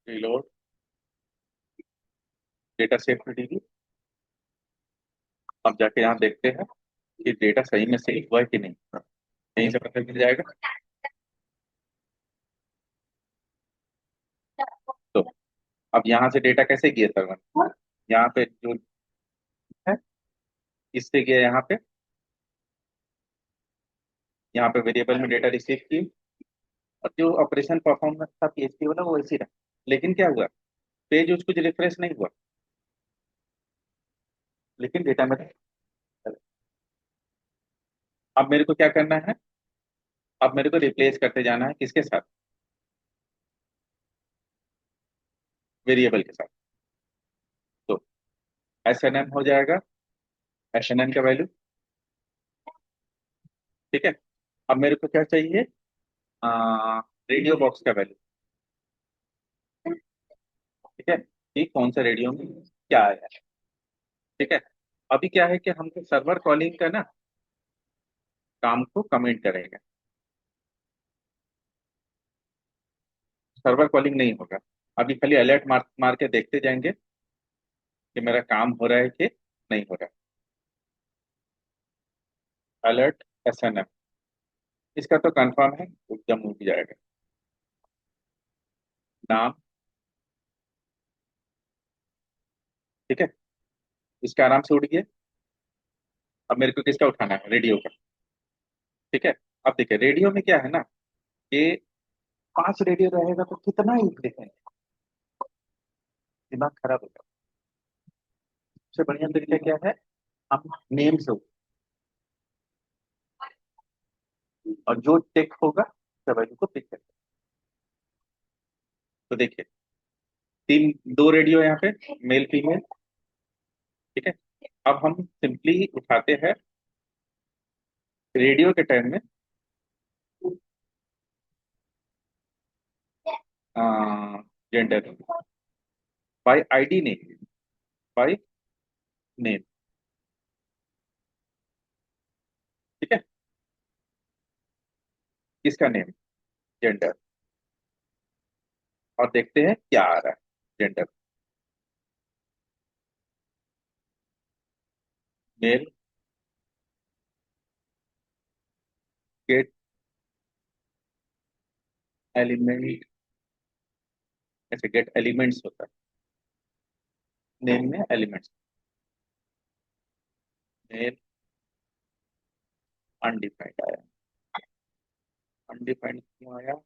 reload data save to DB। अब जाके यहाँ देखते हैं कि डेटा सही में सेव हुआ है कि नहीं, यहीं से पता चल जाएगा। तो अब यहाँ से डेटा कैसे गया सर्वर, यहाँ पे जो है, इससे गया यहाँ पे, यहाँ पे वेरिएबल में डेटा रिसीव की, और जो ऑपरेशन परफॉर्म था PHP वाला वो वैसे ही रहा, लेकिन क्या हुआ, पेज कुछ रिफ्रेश नहीं हुआ, लेकिन डेटा में रहा। अब मेरे को क्या करना है, अब मेरे को रिप्लेस करते जाना है किसके साथ, वेरिएबल के साथ। तो SNN हो जाएगा, SNN का वैल्यू। ठीक है, अब मेरे को क्या चाहिए, रेडियो बॉक्स का वैल्यू। ठीक है, कि कौन सा रेडियो में क्या आया है। ठीक है, अभी क्या है कि हमको सर्वर कॉलिंग का ना काम को कमेंट करेंगे, सर्वर कॉलिंग नहीं होगा, अभी खाली अलर्ट मार मार के देखते जाएंगे कि मेरा काम हो रहा है कि नहीं हो रहा है। अलर्ट SNM, इसका तो कंफर्म है, एकदम हो भी जाएगा। नाम, ठीक है, इसका आराम से उड़ गया। अब मेरे को किसका उठाना है, रेडियो का। ठीक है, अब देखिए रेडियो में क्या है ना, कि 5 रेडियो रहेगा तो कितना ही देखेंगे, दिमाग खराब होगा। सबसे बढ़िया तरीका क्या है, हम नेम से और जो टेक होगा सब वैल्यू को पिक करें। तो देखिए, 2 रेडियो यहाँ पे, मेल फीमेल। ठीक है, अब हम सिंपली उठाते हैं रेडियो के टाइम में जेंडर बाय आईडी नहीं, बाय नेम। ठीक है, किसका नेम, जेंडर, और देखते हैं क्या आ रहा है। जेंडर मेल, गेट एलिमेंट, ऐसे गेट एलिमेंट्स होता है, नेम में एलिमेंट्स। मेल अनडिफाइंड आया, अनडिफाइंड क्यों आया,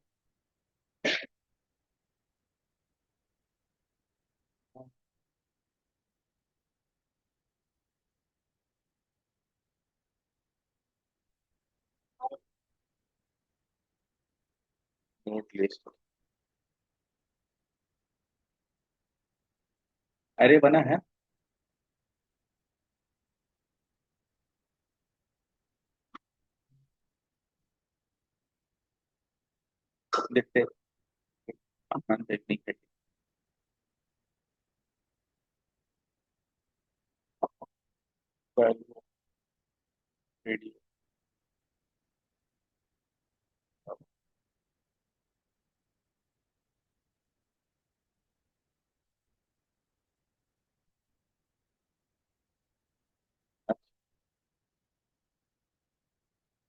नोट लिस्ट, अरे बना है। देखते हैं, आसान टेक्निक है। रेडियो,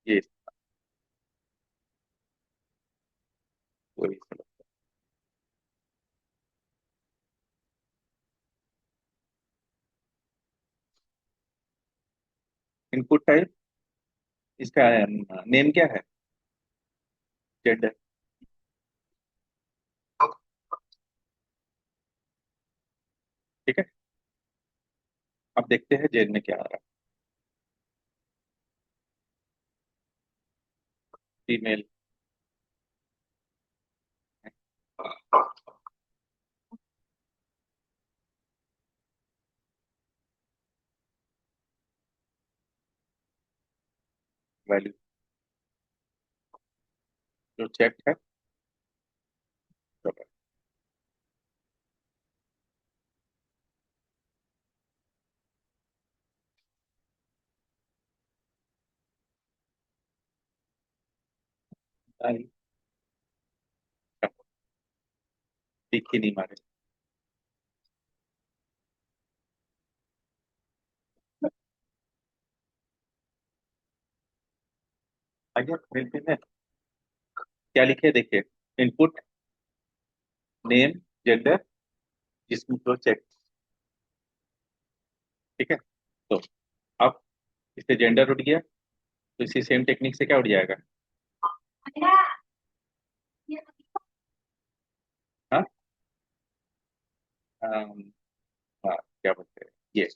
ये वही इनपुट टाइप, इसका नेम क्या है, जेंडर। ठीक है, अब देखते हैं जेन में क्या आ रहा है, फीमेल। वैल्यू जो चेक है, तो बताइए, टिक ही नहीं मारे। आइए मिलते हैं, क्या लिखे देखिए, इनपुट, नेम, जेंडर, जिसमें जो चेक। ठीक है, तो अब इससे जेंडर उठ गया, तो इसी सेम टेक्निक से क्या उठ जाएगा। हाँ, अम, हाँ, क्या बोलते हैं ये,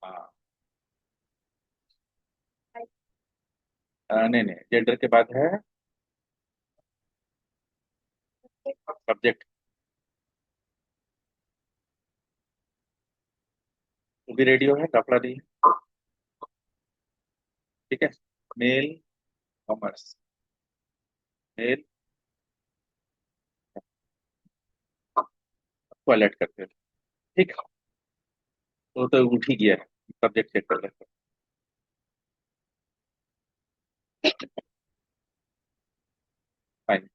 हाँ, नहीं नहीं, जेंडर के बाद है सब्जेक्ट, वो भी रेडियो है, कपड़ा नहीं है। ठीक है, मेल कॉमर्स, मेल को अलर्ट करते हैं। ठीक है, वो तो उठ ही गया है, सब्जेक्ट चेक कर लेते हैं। फाइन,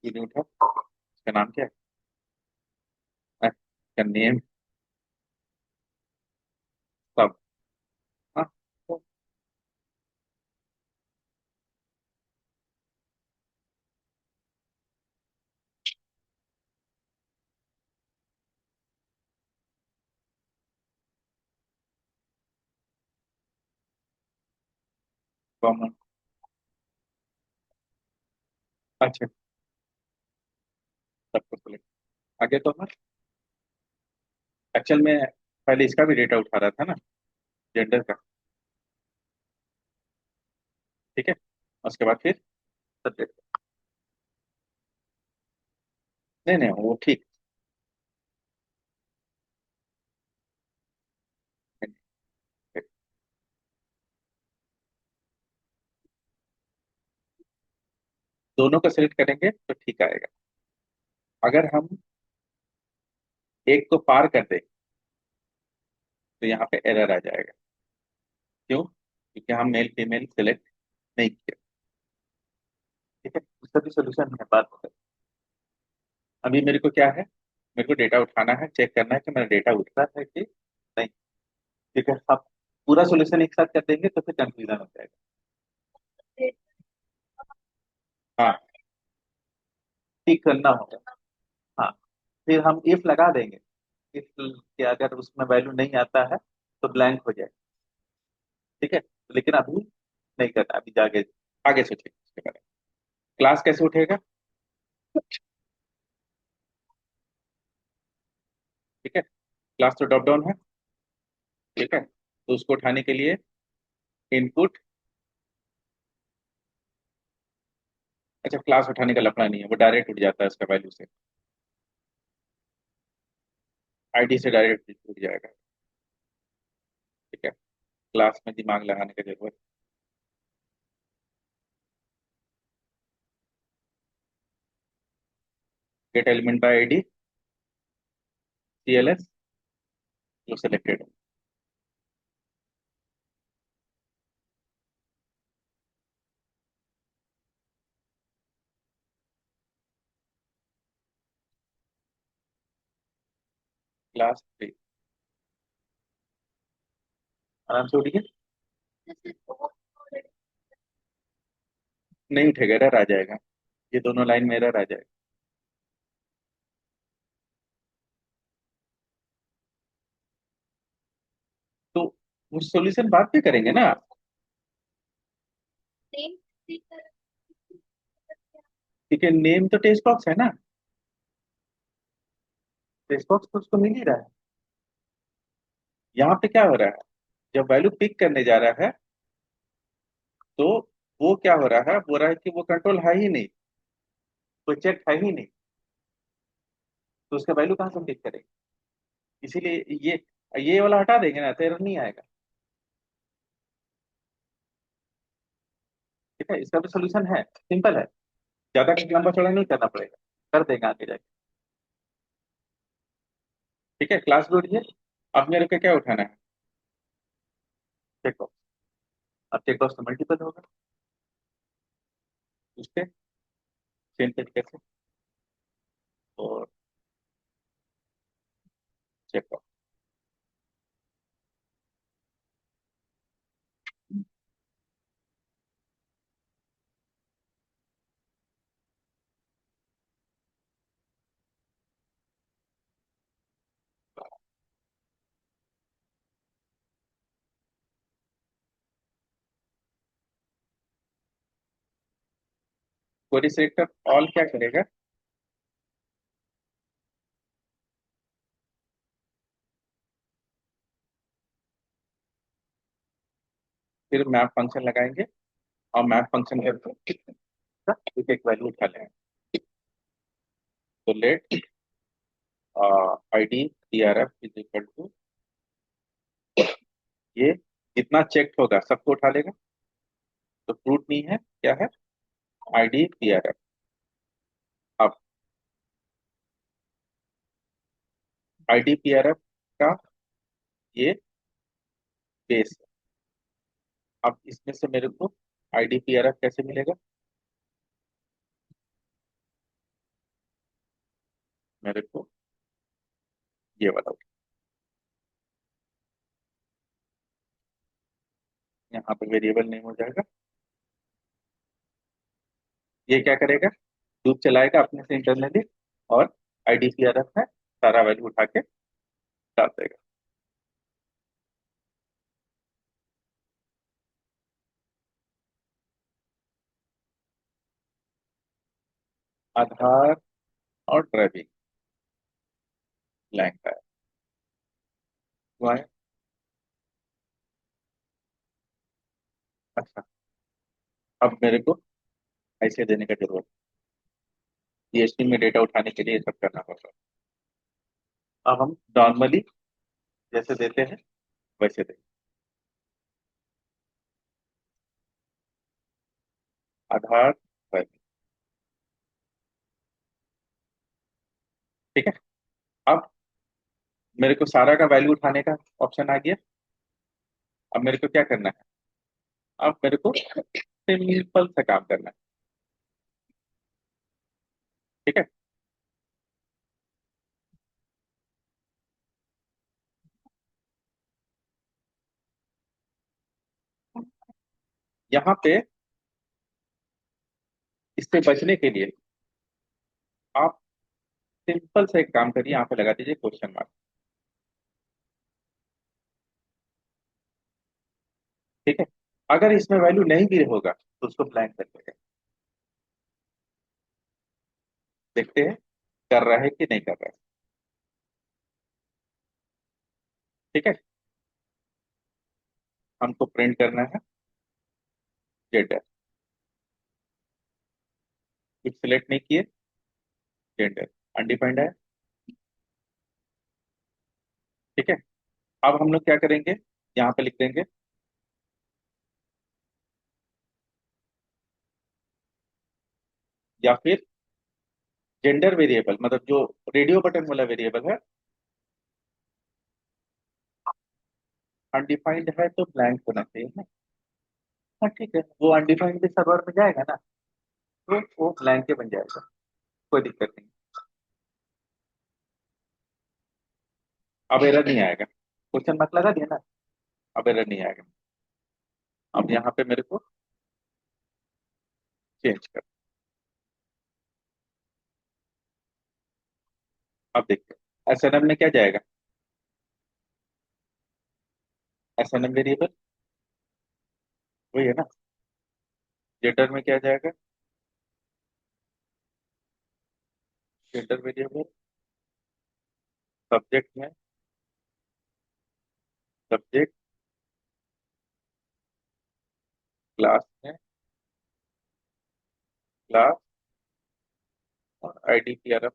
ये नहीं उठा, इसका नाम क्या है, इसका नेम, सब। हाँ, तो कॉमन। अच्छा, सबको सेलेक्ट। आगे तो हम एक्चुअल में पहले इसका भी डेटा उठा रहा था ना, जेंडर का। ठीक है, उसके बाद फिर सब्जेक्ट। नहीं नहीं, वो ठीक है। दोनों को सिलेक्ट करेंगे तो ठीक आएगा। अगर हम एक को पार कर दे तो यहाँ पे एरर आ जाएगा। क्यों? क्योंकि हम मेल फीमेल सिलेक्ट नहीं किया। ठीक है, उसका भी सोल्यूशन है, बात है। अभी मेरे को क्या है, मेरे को डेटा उठाना है, चेक करना है कि मेरा डेटा उठ रहा है कि नहीं। ठीक है, आप पूरा सोल्यूशन एक साथ कर देंगे तो फिर कंफ्यूजन हो जाएगा। हाँ, ठीक करना होगा। हाँ, फिर हम इफ लगा देंगे। इफ के अगर उसमें वैल्यू नहीं आता है तो ब्लैंक हो जाए। ठीक है, लेकिन अभी नहीं करना, अभी जाके आगे सोचेंगे उसके बारे में। क्लास कैसे उठेगा? ठीक है, क्लास तो ड्रॉप डाउन है। ठीक है, तो उसको उठाने के लिए इनपुट। अच्छा, क्लास उठाने का लफड़ा नहीं है, वो डायरेक्ट उठ जाता है उसका वैल्यू से। आईडी से डायरेक्ट उठ जाएगा। ठीक है, क्लास में दिमाग लगाने की जरूरत। Gate element by ID, CLS जो सिलेक्टेड है। क्लास 3 आराम से उठिए। नहीं उठेगा, एरर आ जाएगा। ये दोनों लाइन में एरर आ जाएगा। तो वो सॉल्यूशन बाद में करेंगे ना। ठीक है, नेम तो टेक्स्ट बॉक्स है ना। टेक्स्ट बॉक्स तो उसको मिल ही रहा है। यहाँ पे क्या हो रहा है, जब वैल्यू पिक करने जा रहा है तो वो क्या हो रहा है, बोल रहा है कि वो कंट्रोल है ही नहीं, कोई चेक है ही नहीं। तो उसका वैल्यू कहाँ से पिक करेंगे? इसीलिए ये वाला हटा देंगे ना तो एरर नहीं आएगा। ठीक है, इसका भी सोल्यूशन है, सिंपल है। ज्यादा कुछ लंबा चौड़ा नहीं करना पड़ेगा, कर देगा आगे जाके। ठीक है, क्लास भी उठिए। अब मेरे को क्या उठाना है? Check box. अब चेक बॉक्स तो मल्टीपल होगा, उस पे सेम तरीके से। और check box. Query selector all क्या करेगा? फिर मैप फंक्शन लगाएंगे और मैप फंक्शन करके एक एक वैल्यू उठा लेंगे। तो let I D T R F is equal to, ये जितना चेक होगा सबको उठा लेगा। तो फ्रूट नहीं है, क्या है? I D T R F. अब I D P R F का ये बेस है। अब इसमें से मेरे को I D P R F कैसे मिलेगा? मेरे को ये वाला यहाँ पे वेरिएबल नेम हो जाएगा। ये क्या करेगा? लूप चलाएगा अपने से इंटरनली, और आईडीपीआरएफ में सारा वैल्यू उठा के डाल देगा। आधार और ड्राइविंग ब्लैंक है। हुआ है। अच्छा, अब मेरे को ऐसे देने का जरूरत, जीएसटी में डेटा उठाने के लिए ये सब करना पड़ता है। अब हम नॉर्मली जैसे देते हैं वैसे दें। आधार ड्राइविंग। ठीक है। अब मेरे को सारा का वैल्यू उठाने का ऑप्शन आ गया। अब मेरे को क्या करना है? अब मेरे को सिंपल सा काम करना है। ठीक है। यहाँ पे इससे बचने के लिए आप सिंपल से एक काम करिए, यहाँ पे लगा दीजिए क्वेश्चन मार्क। ठीक है। अगर इसमें वैल्यू नहीं भी होगा तो उसको ब्लैंक कर देंगे। देखते हैं कर रहा है कि नहीं कर रहा है। ठीक है। हमको प्रिंट करना है जेंडर। कुछ सिलेक्ट नहीं किए, जेंडर अनडिफाइंड है। ठीक है। अब हम लोग क्या करेंगे, यहाँ पे लिख देंगे या फिर जेंडर वेरिएबल, मतलब जो रेडियो बटन वाला वेरिएबल है अनडिफाइंड है तो ब्लैंक होना चाहिए ना। हाँ ठीक है, वो अनडिफाइंड भी सर्वर में जाएगा ना, तो वो ब्लैंक के बन जाएगा। कोई दिक्कत नहीं। अब एरर नहीं आएगा, क्वेश्चन मार्क लगा दिया ना। अब एरर नहीं आएगा। अब यहाँ पे मेरे को चेंज कर। अब देखते हैं एसएनएम में क्या जाएगा। एसएनएम वेरिएबल वही है ना। जेंडर में क्या जाएगा, जेंडर वेरिएबल। सब्जेक्ट में सब्जेक्ट, क्लास में क्लास, और आईडी क्लियर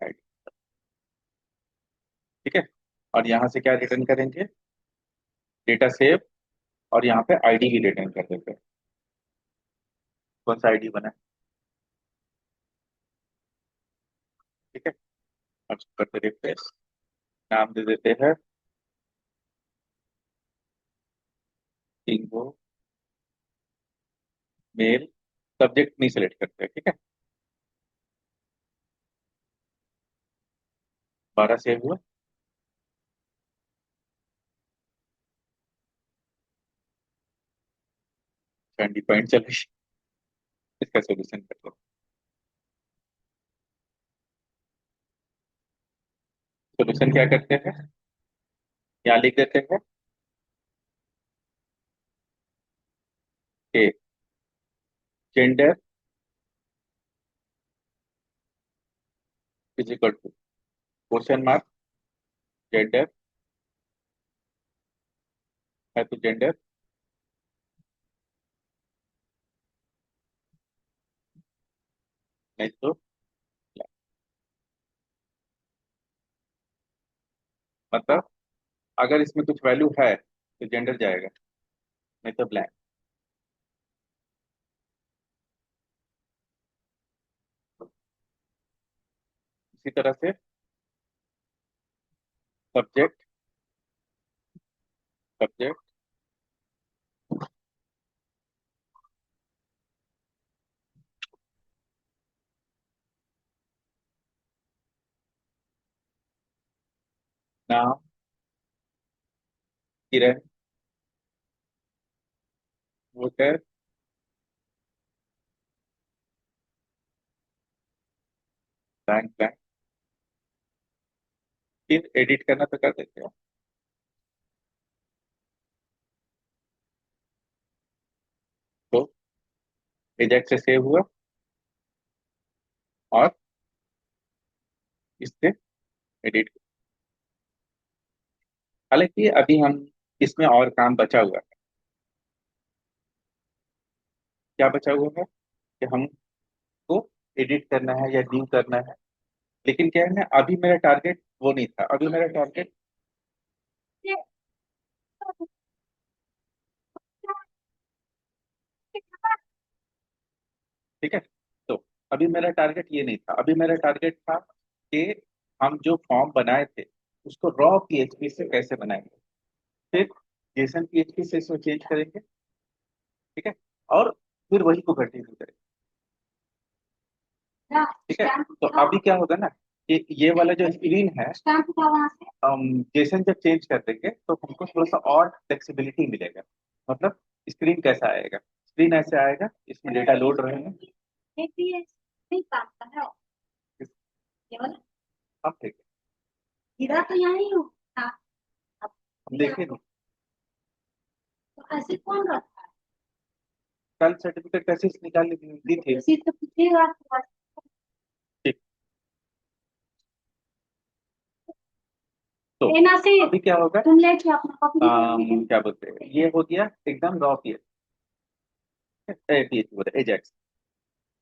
आईडी। ठीक है। और यहाँ से क्या रिटर्न करेंगे, डेटा सेव, और यहाँ पे आईडी भी रिटर्न कर देते हैं। कौन सा आईडी बना है। ठीक है। अब करते रिफ्रेश, नाम दे देते हैं टिंगो मेल। सब्जेक्ट नहीं सेलेक्ट करते, ठीक है। 12 सेव हुआ। 20 पॉइंट चल रही है। इसका सोल्यूशन कर दो। सोल्यूशन क्या करते हैं, यहाँ लिख देते हैं कि gender is equal to question mark, gender है तो जेंडर, नहीं तो मतलब अगर इसमें कुछ वैल्यू है तो जेंडर जाएगा, नहीं तो ब्लैंक। इसी तरह से सब्जेक्ट, सब्जेक्ट नाम किरण, वोटर, ब्लैंक ब्लैंक। फिर एडिट करना तो कर देते हो। तो एजेक्स से सेव हुआ और इससे एडिट। हालांकि अभी हम इसमें और काम बचा हुआ है। क्या बचा हुआ है कि हमको एडिट करना है या ड्यू करना है। लेकिन क्या है ना, अभी मेरा टारगेट वो नहीं था। अभी मेरा टारगेट, ठीक है। तो अभी मेरा टारगेट ये नहीं था। अभी मेरा टारगेट था कि हम जो फॉर्म बनाए थे उसको रॉ पीएचपी से कैसे बनाएंगे, फिर जेसन पीएचपी से इसमें चेंज करेंगे, ठीक है, और फिर वही को कंटिन्यू करेंगे। ठीक है। तो अभी क्या होगा ना कि ये वाला जो स्क्रीन है, जेसन जब चेंज कर देंगे तो हमको थोड़ा सा और फ्लेक्सिबिलिटी मिलेगा। मतलब स्क्रीन कैसा आएगा, स्क्रीन ऐसे आएगा, इसमें डेटा लोड रहेगा। अब ठीक है,
हीरा तो यहाँ ही हो। हाँ,
हम देखिए ना,
तो ऐसे कौन रखता है?
कल सर्टिफिकेट कैसे निकाल दी थी।
उसी तो पूछेगा।
ठीक। तो
लेना से
अभी क्या होगा,
तुम लेके अपना कॉपी
क्या बोलते हैं, ये हो गया एकदम रॉ पीएच बोले एजेक्स।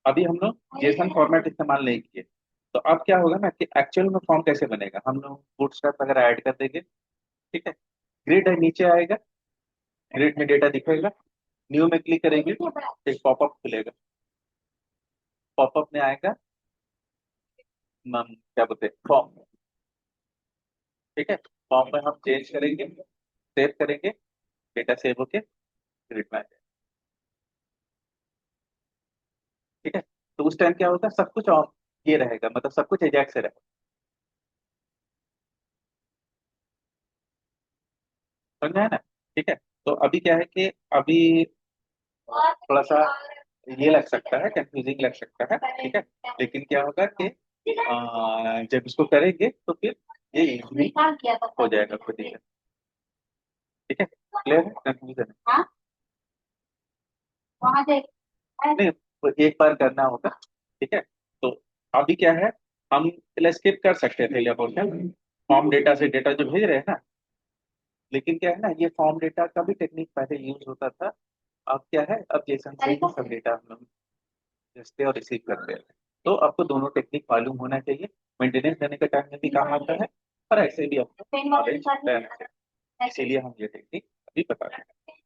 अभी हम लोग जेसन फॉर्मेट इस्तेमाल नहीं किए। तो अब क्या होगा ना कि एक्चुअल में फॉर्म कैसे बनेगा, हम लोग बूटस्ट्रैप वगैरह ऐड कर देंगे, ठीक है। ग्रिड है नीचे आएगा, ग्रिड में डेटा दिखेगा, न्यू में क्लिक करेंगे, एक पॉपअप खुलेगा। पॉपअप में आएगा क्या बोलते हैं फॉर्म, ठीक है। फॉर्म में हम चेंज करेंगे, सेव करेंगे, डेटा सेव होके ग्रिड में आ जाएगा, ठीक है। तो उस टाइम क्या होगा, सब कुछ ऑन ये रहेगा, मतलब सब कुछ एजेक्ट से रहेगा। समझा है ना, ठीक है। तो अभी क्या है कि अभी थोड़ा सा ये लग सकता है, कंफ्यूजिंग लग सकता है, ठीक है। लेकिन क्या होगा कि जब इसको करेंगे तो फिर ये इजीली हो जाएगा, कोई दिक्कत, ठीक है। क्लियर है, कंफ्यूजन है नहीं, तो एक बार करना होगा, ठीक है। तो अभी क्या है, हम स्किप कर सकते थे ये पोर्शन, फॉर्म डेटा से डेटा जो भेज रहे हैं ना। लेकिन क्या है ना, ये फॉर्म डेटा का भी टेक्निक पहले यूज होता था। अब क्या है, अब जेसन से ही सब डेटा हम लोग भेजते और रिसीव करते हैं। तो आपको दोनों टेक्निक मालूम होना चाहिए, मेंटेनेंस देने के टाइम में भी काम आता है और ऐसे भी आपको नॉलेज रहना चाहिए। इसीलिए हम ये टेक्निक अभी बता रहे हैं,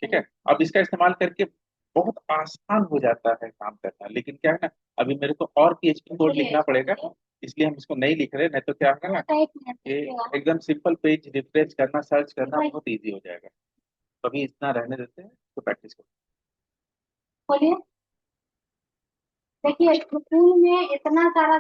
ठीक है। अब इसका इस्तेमाल करके बहुत आसान हो जाता है काम करना। लेकिन क्या है ना, अभी मेरे को और पीएचपी कोड लिखना पड़ेगा, इसलिए हम इसको नहीं लिख रहे। नहीं तो क्या होगा ना कि एकदम सिंपल पेज रिफ्रेश करना, सर्च करना बहुत इजी हो जाएगा। अभी इतना रहने देते हैं तो प्रैक्टिस करो।
बोलिए। देखिए स्कूल में इतना सारा